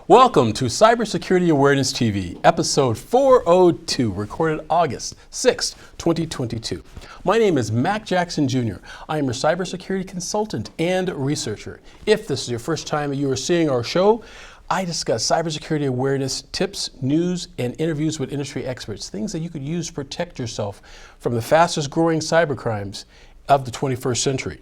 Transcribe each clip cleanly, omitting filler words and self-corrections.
Welcome to Cybersecurity Awareness TV, episode 402, recorded August 6, 2022. My name is Mac Jackson Jr. I am your cybersecurity consultant and researcher. If this is your first time you are seeing our show, I discuss cybersecurity awareness tips, news, and interviews with industry experts, things that you could use to protect yourself from the fastest growing cybercrimes of the 21st century.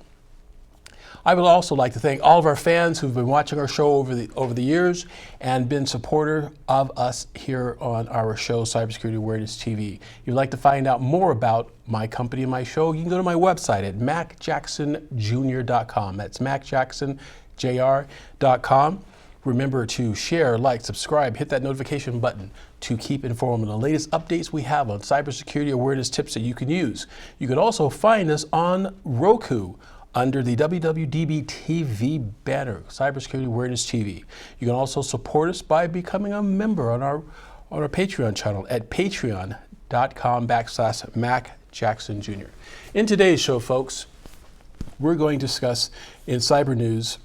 I would also like to thank all of our fans who've been watching our show over the years and been supportive of us here on our show, Cybersecurity Awareness TV. If you'd like to find out more about my company and my show, you can go to my website at macjacksonjr.com. That's macjacksonjr.com. Remember to share, like, subscribe, hit that notification button to keep informed of the latest updates we have on cybersecurity awareness tips that you can use. You can also find us on Roku under the WWDBTV banner, Cybersecurity Awareness TV. You can also support us by becoming a member on our Patreon channel at patreon.com/MacJacksonJr. In today's show, folks, we're going to discuss in cyber news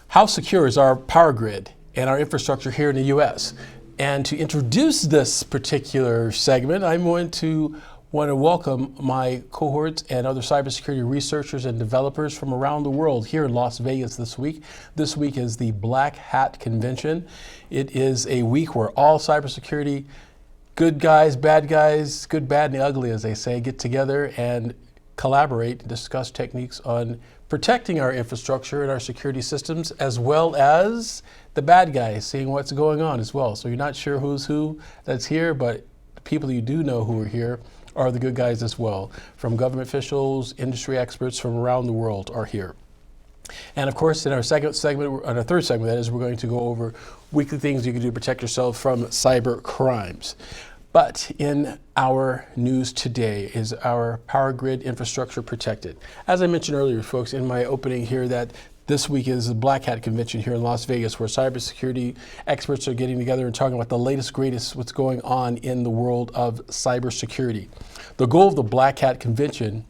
how secure is our power grid and our infrastructure here in the U.S. And to introduce this particular segment, I'm going to want to welcome my cohorts and other cybersecurity researchers and developers from around the world here in Las Vegas this week. This week is the Black Hat Convention. It is a week where all cybersecurity good guys, good, bad, and the ugly, as they say, get together and collaborate and discuss techniques on protecting our infrastructure and our security systems, as well as the bad guys, seeing what's going on as well. So you're not sure who's who that's here, but the people you do know who are here are the good guys as well. From government officials, industry experts from around the world are here. And of course, in our third segment, that is, we're going to go over weekly things you can do to protect yourself from cyber crimes. But in our news today, is our power grid infrastructure protected? As I mentioned earlier, folks, in my opening here, that this week is the Black Hat Convention here in Las Vegas, where cybersecurity experts are getting together and talking about the latest, greatest, what's going on in the world of cybersecurity. The goal of the Black Hat Convention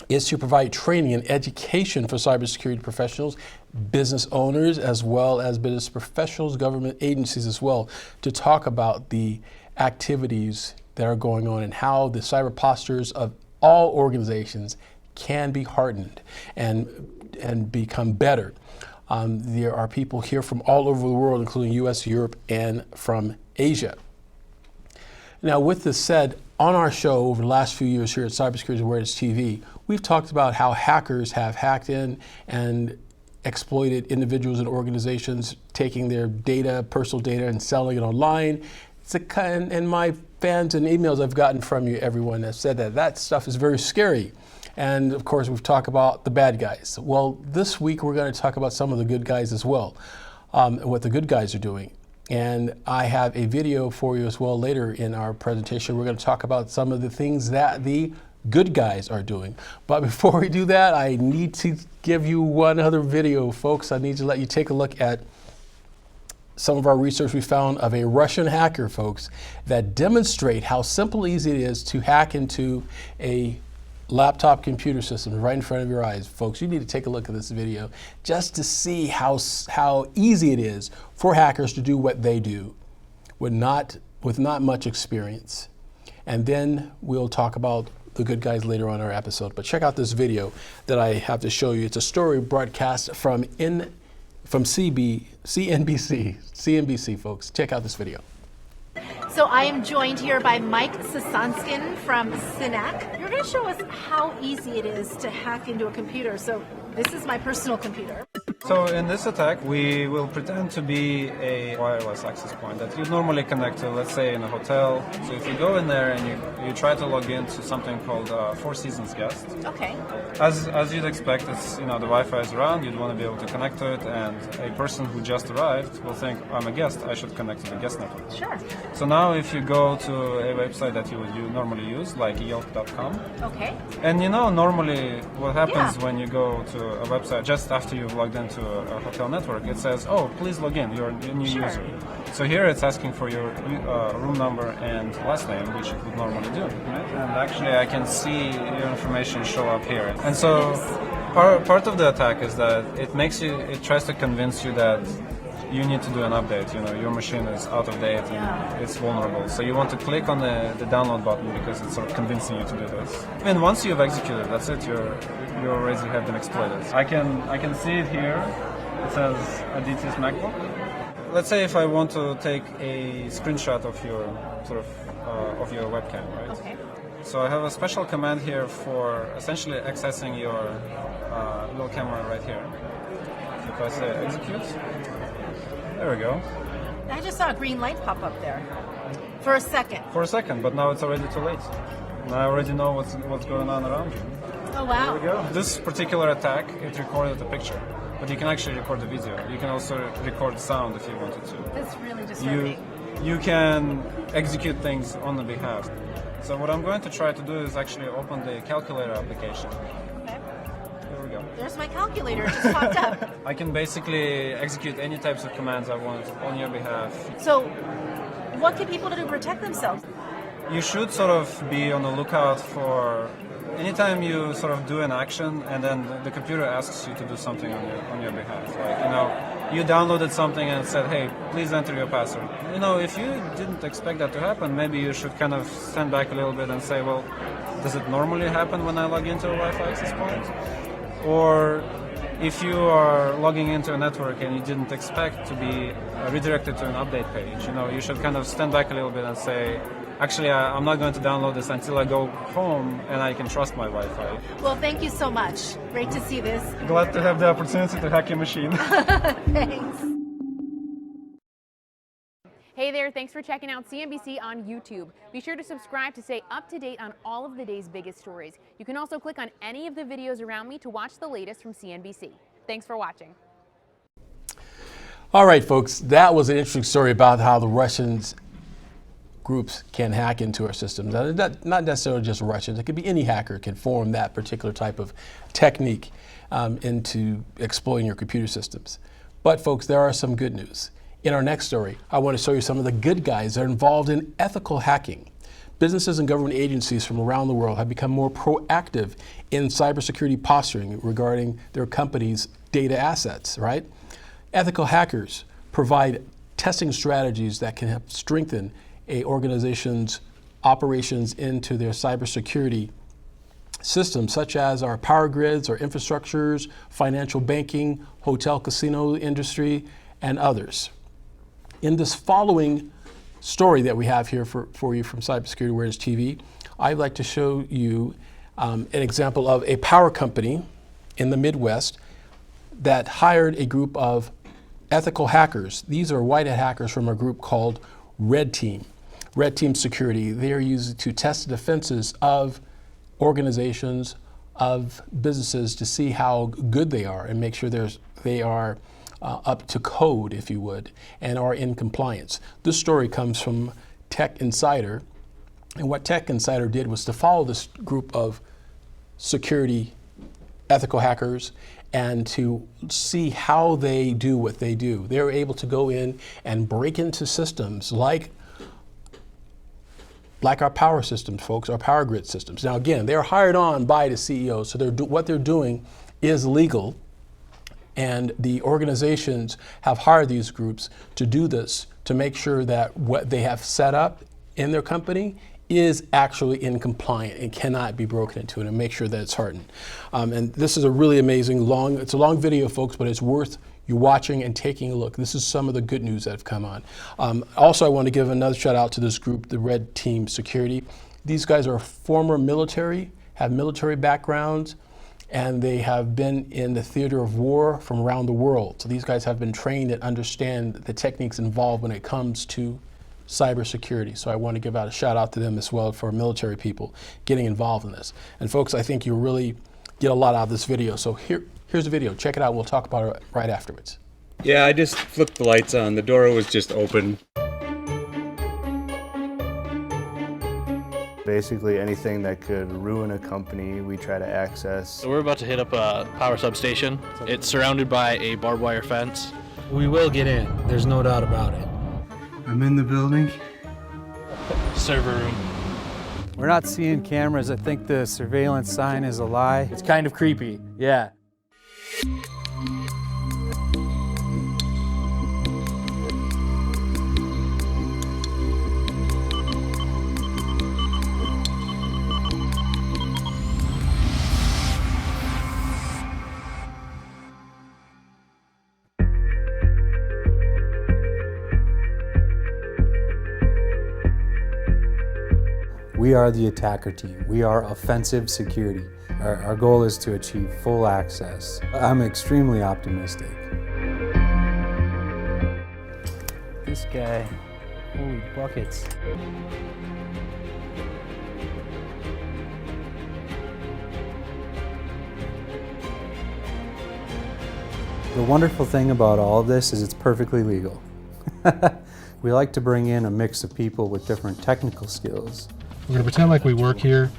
is to provide training and education for cybersecurity professionals, business owners, as well as business professionals, government agencies as well, to talk about the activities that are going on and how the cyber postures of all organizations can be hardened and become better. There are people here from all over the world, including US, Europe, and from Asia. Now, with this said, on our show over the last few years here at Cybersecurity Awareness TV, we've talked about how hackers have hacked in and exploited individuals and organizations, taking their data, personal data, and selling it online. And my fans and emails I've gotten from you, everyone, have said that stuff is very scary. And of course, we've talked about the bad guys. Well, this week we're going to talk about some of the good guys as well, what the good guys are doing. And I have a video for you as well later in our presentation. We're going to talk about some of the things that the good guys are doing. But before we do that, I need to give you one other video, folks. I need to let you take a look at some of our research we found of a Russian hacker, folks, that demonstrate how simple, easy it is to hack into a laptop computer system right in front of your eyes. Folks, you need to take a look at this video just to see how easy it is for hackers to do what they do with not much experience. And then we'll talk about the good guys later on in our episode. But check out this video that I have to show you. It's a story broadcast from CNBC, folks. Check out this video. So I am joined here by Mike Sasanskin from Synac. You're going to show us how easy it is to hack into a computer. So this is my personal computer. So in this attack, we will pretend to be a wireless access point that you normally connect to, let's say, in a hotel. So if you go in there and you try to log into something called Four Seasons Guest. Okay. As you'd expect, it's, the Wi-Fi is around, you'd want to be able to connect to it, and a person who just arrived will think, I'm a guest, I should connect to the guest network. Sure. So now if you go to a website that you would normally use, like Yelp.com. Okay. And normally what happens when you go to a website just after you've logged into into a hotel network, it says, oh, please log in, you're a new user. So here it's asking for your room number and last name, which it would normally do. Right? And actually I can see your information show up here. And so part of the attack is that it tries to convince you that you need to do an update. Your machine is out of date and it's vulnerable. So you want to click on the download button because it's sort of convincing you to do this. And once you've executed, that's it. You already have been exploited. I can see it here. It says Aditya's MacBook. Let's say if I want to take a screenshot of your of your webcam, right? Okay. So I have a special command here for essentially accessing your little camera right here. If I say execute. There we go. I just saw a green light pop up there for a second. For a second, but now it's already too late. And I already know what's going on around you. Oh, wow. There we go. This particular attack, it recorded the picture, but you can actually record the video. You can also record sound if you wanted to. That's really disturbing. You can execute things on the behalf. So what I'm going to try to do is actually open the calculator application. Okay. There we go. There's my calculator. It just popped up. I can basically execute any types of commands I want on your behalf. So what can people do to protect themselves? You should sort of be on the lookout for anytime you sort of do an action and then the computer asks you to do something on your behalf. Like, you downloaded something and it said, hey, please enter your password. If you didn't expect that to happen, maybe you should kind of stand back a little bit and say, well, does it normally happen when I log into a Wi-Fi access point? Or if you are logging into a network and you didn't expect to be redirected to an update page, you should kind of stand back a little bit and say, actually, I'm not going to download this until I go home and I can trust my Wi-Fi. Well, thank you so much. Great to see this. Glad to have the opportunity to hack your machine. Thanks. Hey there, thanks for checking out CNBC on YouTube. Be sure to subscribe to stay up to date on all of the day's biggest stories. You can also click on any of the videos around me to watch the latest from CNBC. Thanks for watching. All right, folks, that was an interesting story about how the Russians groups can hack into our systems. Not necessarily just Russians. It could be any hacker can form that particular type of technique into exploiting your computer systems. But folks, there are some good news. In our next story, I want to show you some of the good guys that are involved in ethical hacking. Businesses and government agencies from around the world have become more proactive in cybersecurity posturing regarding their company's data assets, right? Ethical hackers provide testing strategies that can help strengthen an organization's operations into their cybersecurity systems, such as our power grids, our infrastructures, financial banking, hotel casino industry, and others. In this following story that we have here for you from Cybersecurity Awareness TV, I'd like to show you an example of a power company in the Midwest that hired a group of ethical hackers. These are white hat hackers from a group called Red Team. Red Team Security. They are used to test the defenses of organizations, of businesses, to see how good they are and make sure they are up to code, if you would, and are in compliance. This story comes from Tech Insider, and what Tech Insider did was to follow this group of security ethical hackers and to see how they do what they do. They're able to go in and break into systems like our power systems, folks, our power grid systems. Now again, they're hired on by the CEO, so what they're doing is legal. And the organizations have hired these groups to do this, to make sure that what they have set up in their company is actually in compliant and cannot be broken into, and make sure that it's hardened. And this is a really amazing it's a long video, folks, but it's worth you watching and taking a look. This is some of the good news that have come on. Also, I want to give another shout out to this group, the Red Team Security. These guys are former military, have military backgrounds, and they have been in the theater of war from around the world. So these guys have been trained and understand the techniques involved when it comes to cybersecurity. So I want to give out a shout out to them as well for military people getting involved in this. And folks, I think you'll really get a lot out of this video. So here's the video. Check it out. We'll talk about it right afterwards. Yeah, I just flipped the lights on. The door was just open. Basically anything that could ruin a company, we try to access. So we're about to hit up a power substation. It's surrounded by a barbed wire fence. We will get in, there's no doubt about it. I'm in the building. Server room. We're not seeing cameras. I think the surveillance sign is a lie. It's kind of creepy, yeah. We are the attacker team. We are offensive security. Our goal is to achieve full access. I'm extremely optimistic. This guy, holy buckets. The wonderful thing about all of this is it's perfectly legal. We like to bring in a mix of people with different technical skills. We're going to pretend like we work here.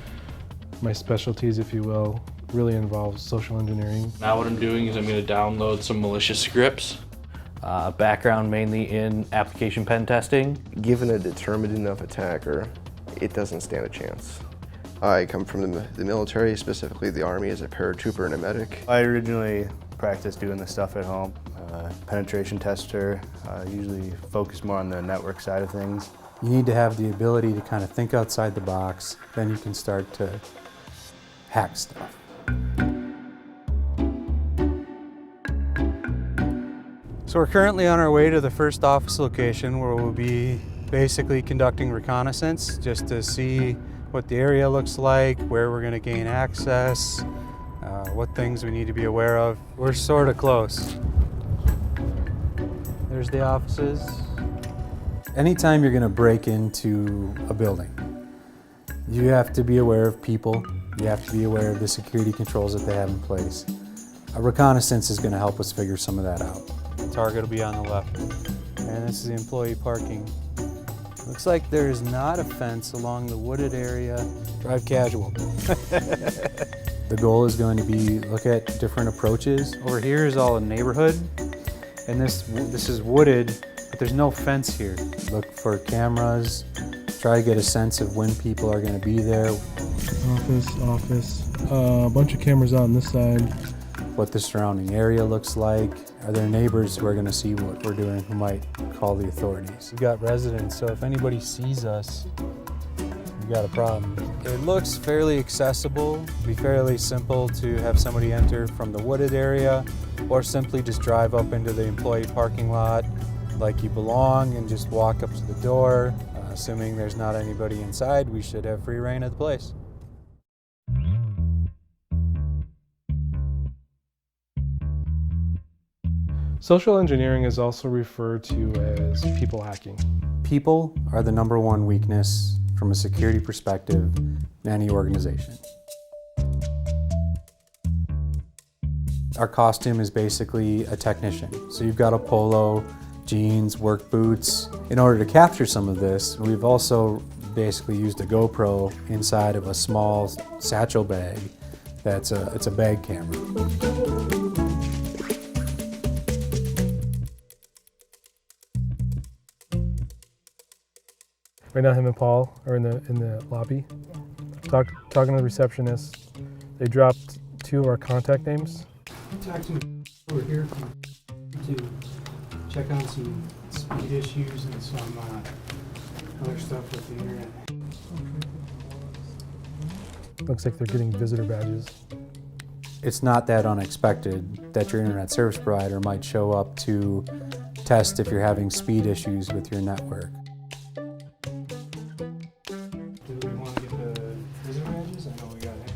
My specialties, if you will, really involves social engineering. Now what I'm doing is I'm going to download some malicious scripts. Background mainly in application pen testing. Given a determined enough attacker, it doesn't stand a chance. I come from the military, specifically the Army, as a paratrooper and a medic. I originally practiced doing this stuff at home. Penetration tester, usually focus more on the network side of things. You need to have the ability to kind of think outside the box, then you can start to hack stuff. So we're currently on our way to the first office location where we'll be basically conducting reconnaissance just to see what the area looks like, where we're going to gain access, what things we need to be aware of. We're sort of close. There's the offices. Anytime you're going to break into a building, you have to be aware of people. You have to be aware of the security controls that they have in place. A reconnaissance is going to help us figure some of that out. The target will be on the left. And this is the employee parking. Looks like there's not a fence along the wooded area. Drive casual. The goal is going to be look at different approaches. Over here is all a neighborhood. And this is wooded, but there's no fence here. Look for cameras, try to get a sense of when people are going to be there. Office. A bunch of cameras on this side. What the surrounding area looks like. Are there neighbors who are going to see what we're doing who might call the authorities? We've got residents, so if anybody sees us, we've got a problem. It looks fairly accessible. It'd be fairly simple to have somebody enter from the wooded area or simply just drive up into the employee parking lot like you belong and just walk up to the door. Assuming there's not anybody inside, we should have free reign of the place. Social engineering is also referred to as people hacking. People are the #1 weakness from a security perspective in any organization. Our costume is basically a technician. So you've got a polo, jeans, work boots. In order to capture some of this, we've also basically used a GoPro inside of a small satchel bag. It's a bag camera. Right now, him and Paul are in the lobby, talking to the receptionist. They dropped 2 of our contact names. Contacting over here to check on some speed issues and some other stuff with the internet. Looks like they're getting visitor badges. It's not that unexpected that your internet service provider might show up to test if you're having speed issues with your network. Do we want to get the visitor badges? I know we got it.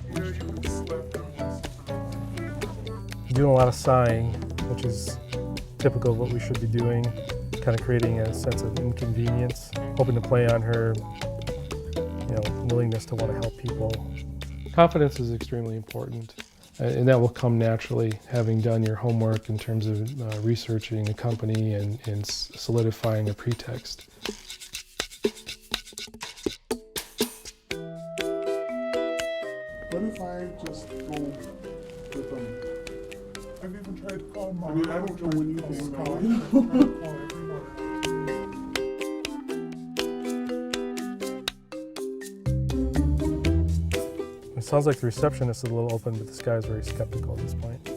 Doing a lot of sighing, which is typical of what we should be doing, kind of creating a sense of inconvenience, hoping to play on her willingness to want to help people. Confidence is extremely important, and that will come naturally, having done your homework in terms of researching a company and solidifying a pretext. just go with them. I've even tried to call Mom. I mean, I don't know when you can call. It sounds like the receptionist is a little open, but this guy's very skeptical at this point.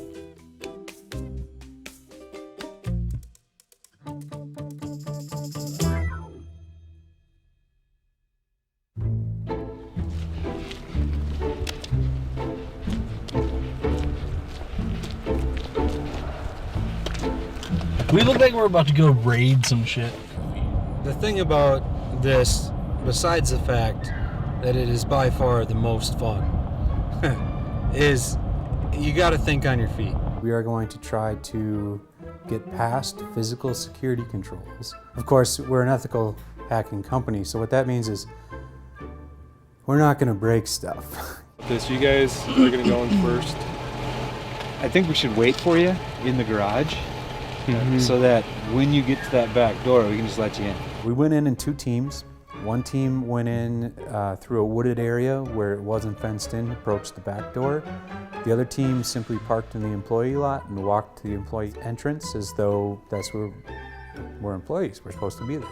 We look like we're about to go raid some shit. The thing about this, besides the fact that it is by far the most fun, is you got to think on your feet. We are going to try to get past physical security controls. Of course, we're an ethical hacking company, so what that means is we're not going to break stuff. Okay, so you guys are going to go in first. I think we should wait for you in the garage so that when you get to that back door, we can just let you in. We went in 2 teams. One team went in through a wooded area where it wasn't fenced in, approached the back door. The other team simply parked in the employee lot and walked to the employee entrance as though that's where we're employees. We're supposed to be there.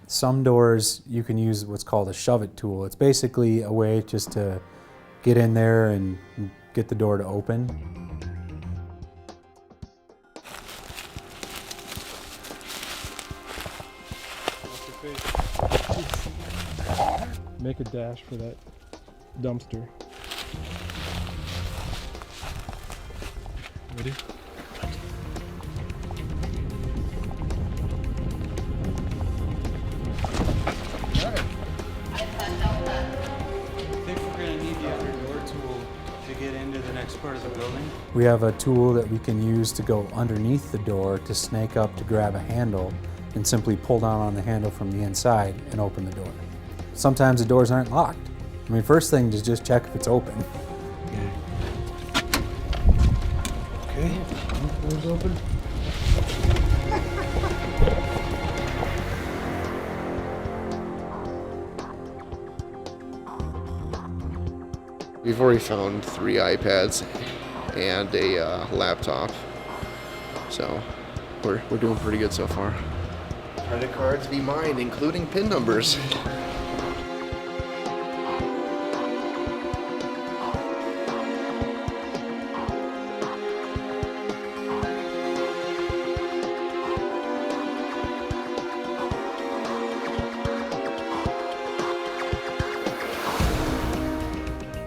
Some doors you can use what's called a shove-it tool. It's basically a way just to get in there and get the door to open. Make a dash for that dumpster. Ready? We have a tool that we can use to go underneath the door to snake up to grab a handle and simply pull down on the handle from the inside and open the door. Sometimes the doors aren't locked. I mean, first thing is just check if it's open. Okay, door's open. We've already found 3 iPads and a laptop, so we're doing pretty good so far. Credit cards be mine, including PIN numbers.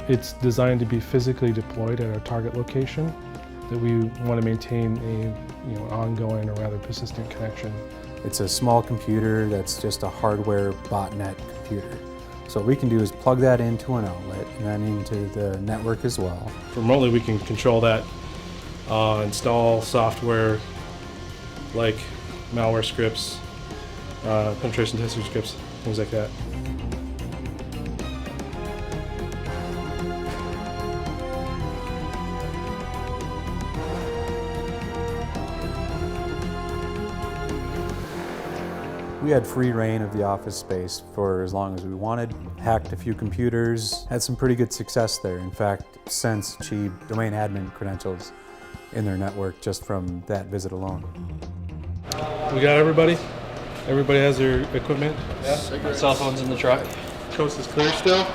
It's designed to be physically deployed at our target location, that we want to maintain a ongoing or rather persistent connection. It's a small computer that's just a hardware botnet computer. So what we can do is plug that into an outlet and then into the network as well. Remotely we can control that, install software like malware scripts, penetration testing scripts, things like that. We had free reign of the office space for as long as we wanted, hacked a few computers, had some pretty good success there. In fact, since achieved domain admin credentials in their network just from that visit alone. We got everybody? Everybody has their equipment? Yeah. Cell phones in the truck. Coast is clear still?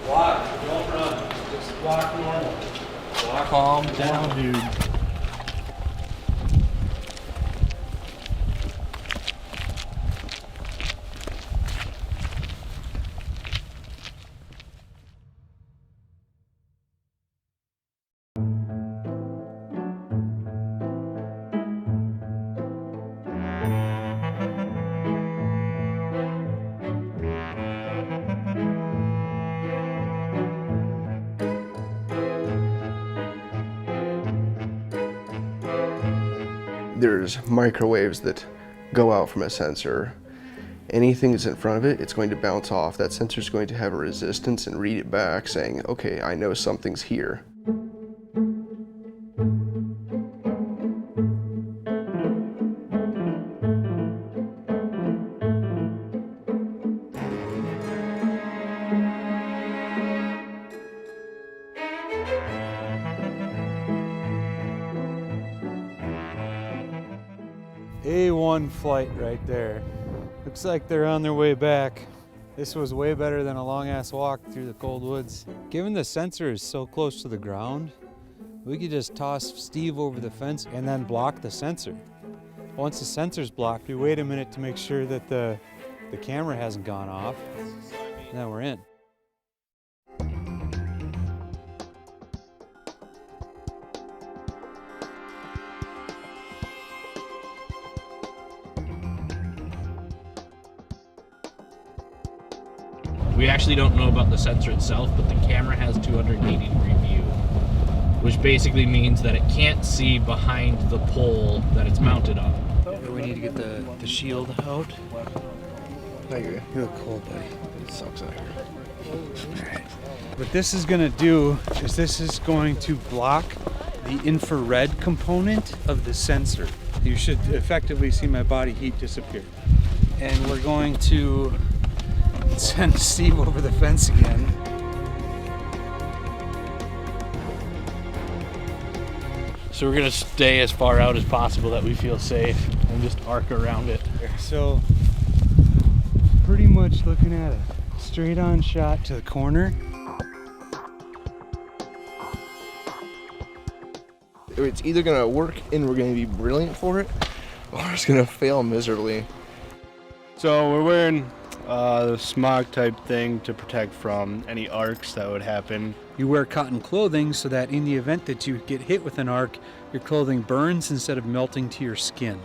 Block, don't run. Just block normal. Block. Calm down, dude. There's microwaves that go out from a sensor. Anything that's in front of it, it's going to bounce off. That sensor is going to have a resistance and read it back saying, okay, I know something's here. A1 flight right there. Looks like they're on their way back. This was way better than a long-ass walk through the cold woods. Given the sensor is so close to the ground, we could just toss Steve over the fence and then block the sensor. Once the sensor's blocked, we wait a minute to make sure that the camera hasn't gone off, and then we're in. We actually don't know about the sensor itself, but the camera has 280-degree view, which basically means that it can't see behind the pole that it's mounted on. We need to get the shield out. You look cool, buddy. It sucks out here. Alright. What this is going to do is this is going to block the infrared component of the sensor. You should effectively see my body heat disappear. And we're going to send Steve over the fence again. So we're gonna stay as far out as possible that we feel safe and just arc around it. So pretty much looking at a straight on shot to the corner. It's either gonna work and we're gonna be brilliant for it, or it's gonna fail miserably. So we're wearing the smog type thing to protect from any arcs that would happen. You wear cotton clothing so that in the event that you get hit with an arc, your clothing burns instead of melting to your skin.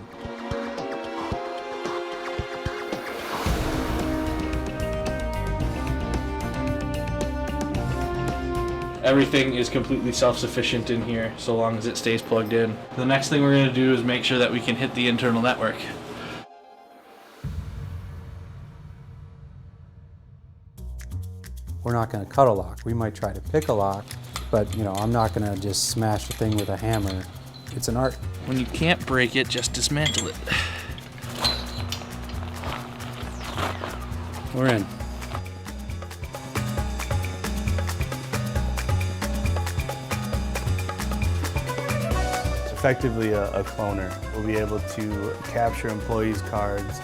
Everything is completely self-sufficient in here so long as it stays plugged in. The next thing we're gonna do is make sure that we can hit the internal network. We're not going to cut a lock. We might try to pick a lock, but you know, I'm not going to just smash the thing with a hammer. It's an art. When you can't break it, just dismantle it. We're in. It's effectively a cloner. We'll be able to capture employees' cards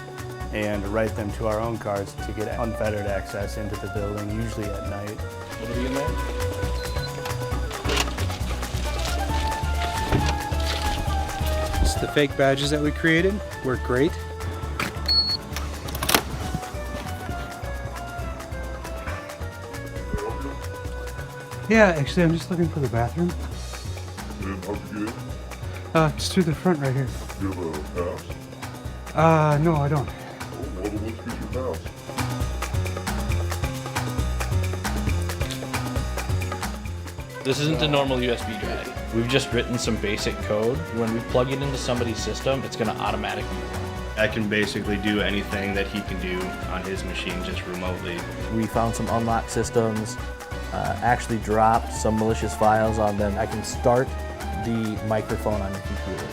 and write them to our own cards to get unfettered access into the building, usually at night. What are we in there? It's the fake badges that we created. Work great. Yeah, actually, I'm just looking for the bathroom. And how'd you get in? It's through the front right here. Do you have a pass? No, I don't. Well, let's get your pass. This isn't a normal USB drive. We've just written some basic code. When we plug it into somebody's system, it's gonna automatically run. I can basically do anything that he can do on his machine just remotely. We found some unlocked systems, actually dropped some malicious files on them. I can start the microphone on your computer.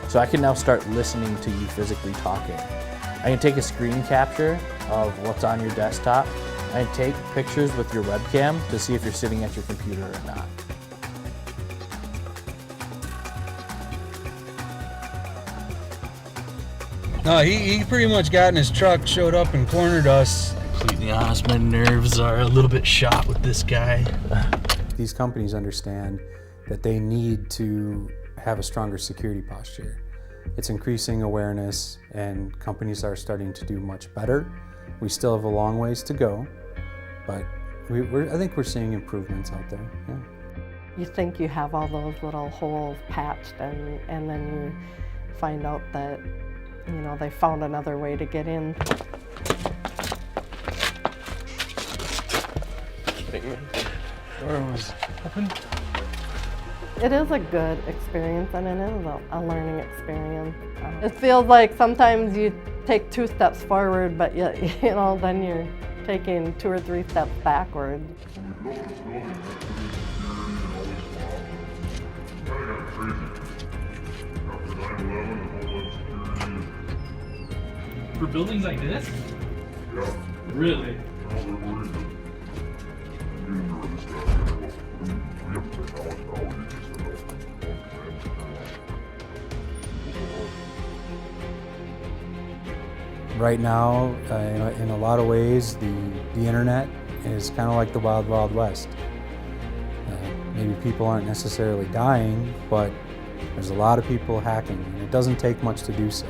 So I can now start listening to you physically talking. I can take a screen capture of what's on your desktop. I can take pictures with your webcam to see if you're sitting at your computer or not. No, he pretty much got in his truck, showed up and cornered us. Completely honest, my nerves are a little bit shot with this guy. These companies understand that they need to have a stronger security posture. It's increasing awareness and companies are starting to do much better. We still have a long ways to go, but I think we're seeing improvements out there, yeah. You think you have all those little holes patched and then you find out that, you know, they found another way to get in. Door was open. It is a good experience and it is a learning experience. It feels like sometimes you take 2 steps forward, but you know, then you're taking 2 or 3 steps backward. For buildings like this? Yeah. Really? Right now, in a lot of ways, the internet is kind of like the Wild Wild West. Maybe people aren't necessarily dying, but there's a lot of people hacking, and it doesn't take much to do so.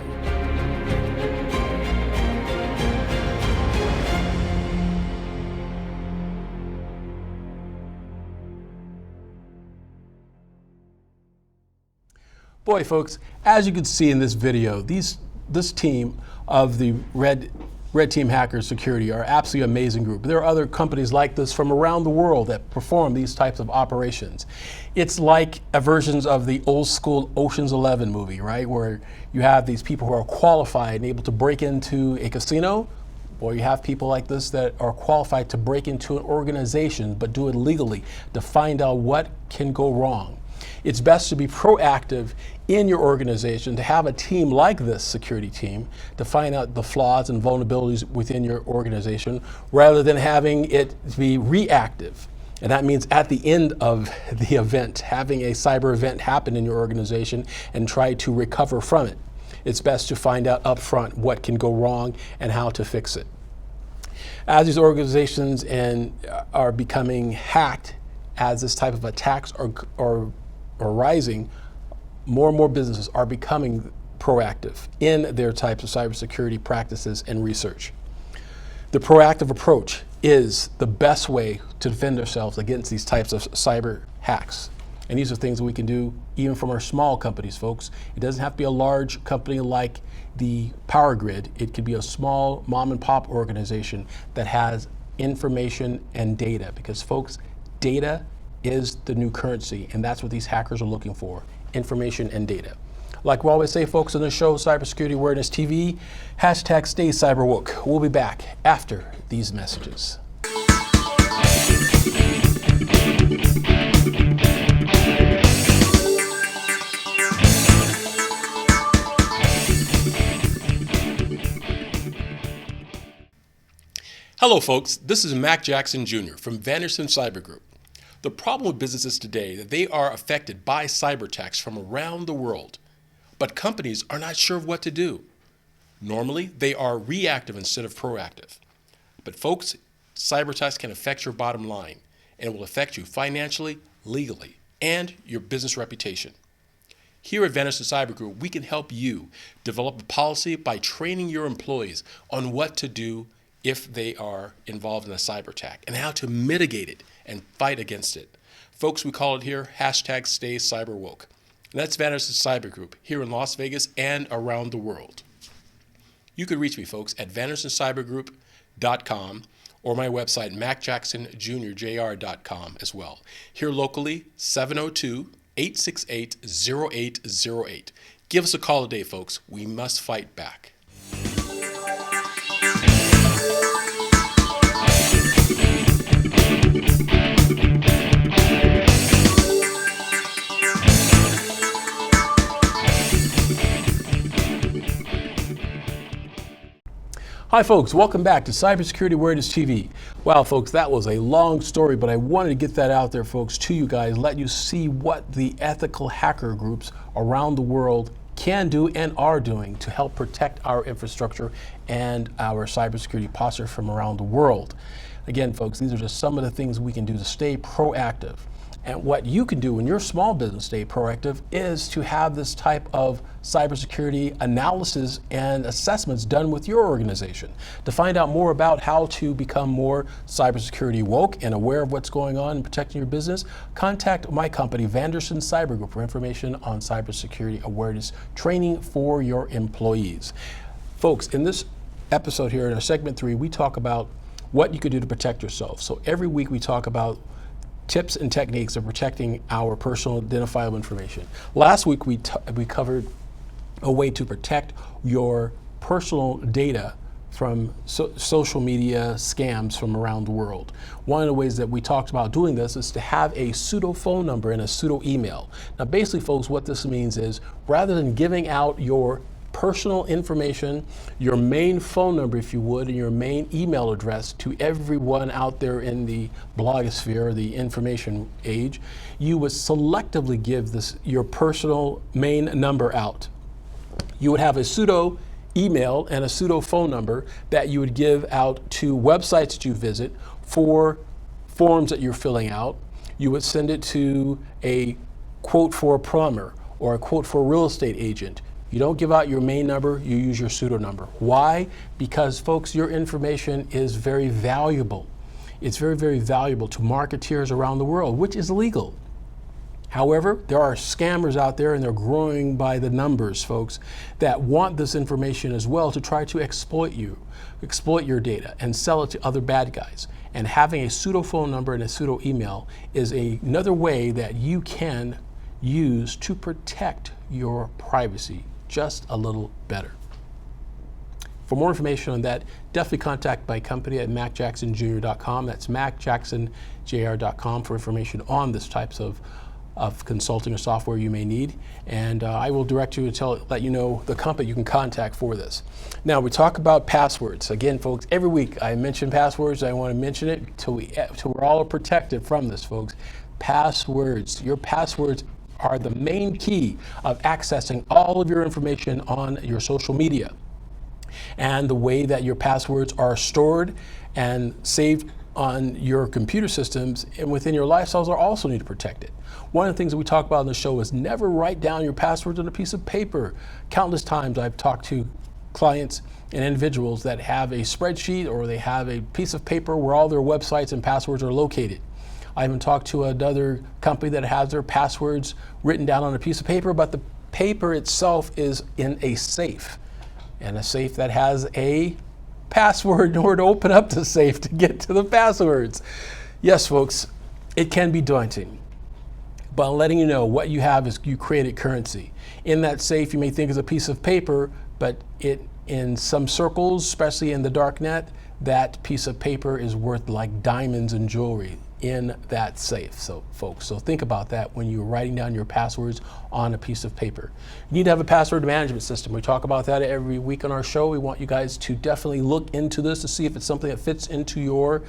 Boy, folks, as you can see in this video, this team of the Red Team Hackers Security are absolutely amazing group. There are other companies like this from around the world that perform these types of operations. It's like a version of the old school Ocean's 11 movie, right? Where you have these people who are qualified and able to break into a casino, or you have people like this that are qualified to break into an organization but do it legally to find out what can go wrong. It's best to be proactive in your organization, to have a team like this security team to find out the flaws and vulnerabilities within your organization rather than having it be reactive. And that means at the end of the event, having a cyber event happen in your organization and try to recover from it. It's best to find out up front what can go wrong and how to fix it. As these organizations are becoming hacked, as this type of attacks are rising, more and more businesses are becoming proactive in their types of cybersecurity practices and research. The proactive approach is the best way to defend ourselves against these types of cyber hacks. And these are things that we can do even from our small companies, folks. It doesn't have to be a large company like the Power Grid. It could be a small mom and pop organization that has information and data, because folks, data is the new currency, and that's what these hackers are looking for, information and data. Like we always say, folks, on the show, Cybersecurity Awareness TV, hashtag Stay Cyberwoke. We'll be back after these messages. Hello, folks. This is Mac Jackson Jr. from Vanderson Cyber Group. The problem with businesses today is that they are affected by cyber attacks from around the world, but companies are not sure of what to do. Normally, they are reactive instead of proactive. But folks, cyber attacks can affect your bottom line, and it will affect you financially, legally, and your business reputation. Here at Vanderson Cyber Group, we can help you develop a policy by training your employees on what to do if they are involved in a cyber attack and how to mitigate it and fight against it. Folks, we call it here hashtag Stay Cyberwoke. And that's Vanderson Cyber Group here in Las Vegas and around the world. You can reach me, folks, at VandersonCyberGroup.com or my website, MacJacksonJr.com as well. Here locally, 702-868-0808. Give us a call today, folks. We must fight back. Hi folks, welcome back to Cybersecurity Awareness TV. Wow folks, that was a long story, but I wanted to get that out there, folks, to you guys, let you see what the ethical hacker groups around the world can do and are doing to help protect our infrastructure and our cybersecurity posture from around the world. Again, folks, these are just some of the things we can do to stay proactive. And what you can do in your small business stay proactive is to have this type of cybersecurity analysis and assessments done with your organization. To find out more about how to become more cybersecurity woke and aware of what's going on in protecting your business, contact my company, Vanderson Cyber Group, for information on cybersecurity awareness training for your employees. Folks, in this episode here, in our segment 3, we talk about what you could do to protect yourself. So every week we talk about tips and techniques of protecting our personal identifiable information. Last week we covered a way to protect your personal data from social media scams from around the world. One of the ways that we talked about doing this is to have a pseudo phone number and a pseudo email. Now basically, folks, what this means is rather than giving out your personal information, your main phone number, if you would, and your main email address to everyone out there in the blogosphere, the information age, you would selectively give your personal main number out. You would have a pseudo email and a pseudo phone number that you would give out to websites that you visit for forms that you're filling out. You would send it to a quote for a plumber or a quote for a real estate agent. You don't give out your main number, you use your pseudo number. Why? Because folks, your information is very valuable. It's very, very valuable to marketeers around the world, which is legal. However, there are scammers out there, and they're growing by the numbers, folks, that want this information as well to try to exploit your data and sell it to other bad guys. And having a pseudo phone number and a pseudo email is another way that you can use to protect your privacy just a little better. For more information on that, definitely contact my company at macjacksonjr.com. That's macjacksonjr.com for information on this types of consulting or software you may need. And I will direct you to let you know the company you can contact for this. Now, we talk about passwords. Again, folks, every week I mention passwords. I want to mention it till we're all protected from this, folks. Passwords. Your passwords are the main key of accessing all of your information on your social media. And the way that your passwords are stored and saved on your computer systems and within your lifestyles are also need to protect it. One of the things that we talk about on the show is never write down your passwords on a piece of paper. Countless times I've talked to clients and individuals that have a spreadsheet or they have a piece of paper where all their websites and passwords are located. I even talked to another company that has their passwords written down on a piece of paper, but the paper itself is in a safe, and a safe that has a password in order to open up the safe to get to the passwords. Yes, folks, it can be daunting, but I'm letting you know what you have is you created currency. In that safe, you may think is a piece of paper, but in some circles, especially in the dark net, that piece of paper is worth like diamonds and jewelry in that safe. So folks, so think about that when you're writing down your passwords on a piece of paper. You need to have a password management system. We talk about that every week on our show. We want you guys to definitely look into this to see if it's something that fits into your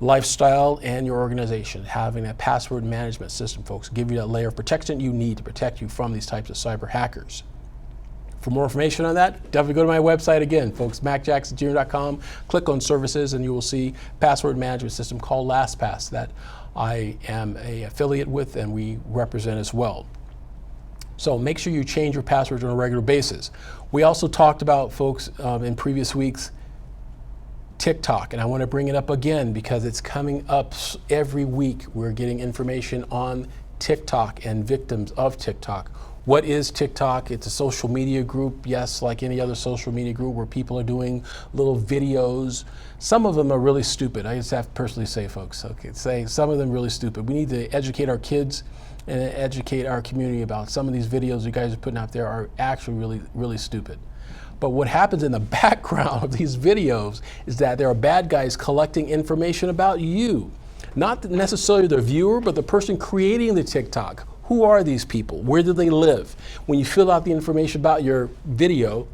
lifestyle and your organization. Having a password management system, folks, give you that layer of protection you need to protect you from these types of cyber hackers. For more information on that, definitely go to my website again, folks, macjacksonjr.com. Click on services and you will see password management system called LastPass that I am an affiliate with and we represent as well. So make sure you change your passwords on a regular basis. We also talked about, folks, in previous weeks, TikTok, and I want to bring it up again because it's coming up every week. We're getting information on TikTok and victims of TikTok. What is TikTok? It's a social media group, yes, like any other social media group where people are doing little videos. Some of them are really stupid. I just have to personally say, folks, say some of them really stupid. We need to educate our kids and educate our community about some of these videos you guys are putting out there are actually really, really stupid. But what happens in the background of these videos is that there are bad guys collecting information about you. Not necessarily the viewer, but the person creating the TikTok. Who are these people? Where do they live? When you fill out the information about your video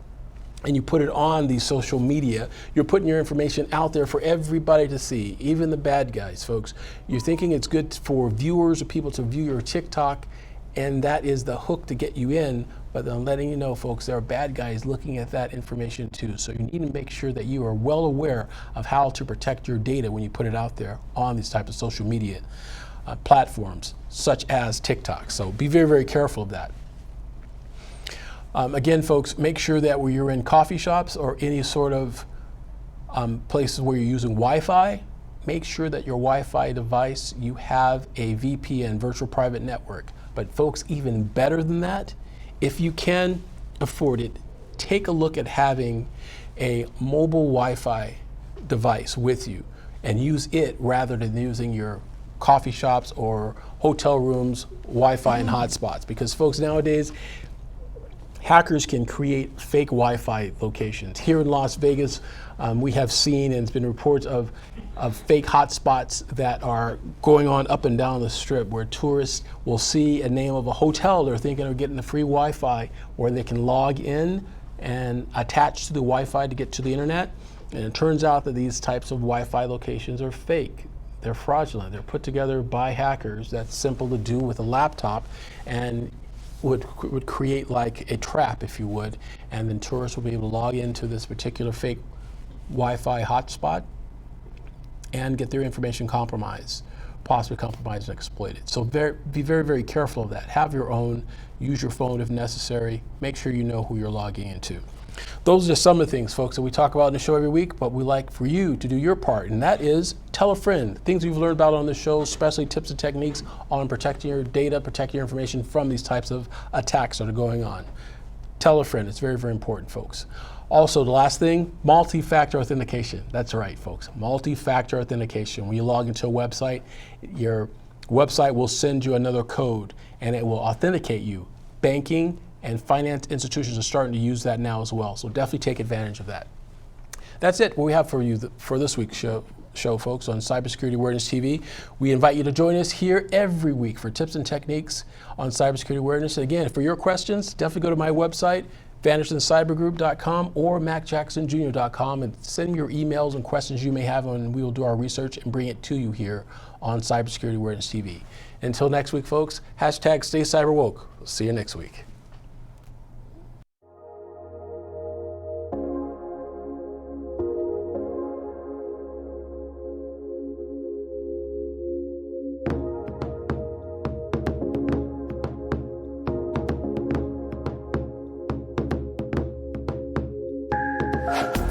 and you put it on the social media, you're putting your information out there for everybody to see, even the bad guys, folks. You're thinking it's good for viewers or people to view your TikTok, and that is the hook to get you in, but I'm letting you know, folks, there are bad guys looking at that information too. So you need to make sure that you are well aware of how to protect your data when you put it out there on these types of social media platforms, such as TikTok. So be very, very careful of that. Again, folks, make sure that when you're in coffee shops or any sort of places where you're using Wi-Fi, make sure that your Wi-Fi device, you have a VPN, virtual private network. But folks, even better than that, if you can afford it, take a look at having a mobile Wi-Fi device with you and use it rather than using your coffee shops or hotel rooms, Wi-Fi and hotspots. Because folks, nowadays, hackers can create fake Wi-Fi locations. Here in Las Vegas, we have seen, and it's been reports of fake hotspots that are going on up and down the strip where tourists will see a name of a hotel they're thinking of getting the free Wi-Fi where they can log in and attach to the Wi-Fi to get to the internet. And it turns out that these types of Wi-Fi locations are fake. They're fraudulent. They're put together by hackers. That's simple to do with a laptop. And would create like a trap, if you would, and then tourists will be able to log into this particular fake Wi-Fi hotspot and get their information compromised, possibly compromised and exploited. So be very, very careful of that. Have your own, use your phone if necessary, make sure you know who you're logging into. Those are some of the things, folks, that we talk about in the show every week, but we like for you to do your part, and that is tell a friend. Things we've learned about on the show, especially tips and techniques on protecting your data, protecting your information from these types of attacks that are going on. Tell a friend. It's very, very important, folks. Also, the last thing, multi-factor authentication. That's right, folks. Multi-factor authentication. When you log into a website, your website will send you another code, and it will authenticate you. Banking and finance institutions are starting to use that now as well, so definitely take advantage of that. That's it, what we have for you for this week's show, folks, on Cybersecurity Awareness TV. We invite you to join us here every week for tips and techniques on cybersecurity awareness. And again, for your questions, definitely go to my website, vandersoncybergroup.com or macjacksonjr.com, and send me your emails and questions you may have, and we will do our research and bring it to you here on Cybersecurity Awareness TV. Until next week, folks, hashtag stay cyberwoke. See you next week. You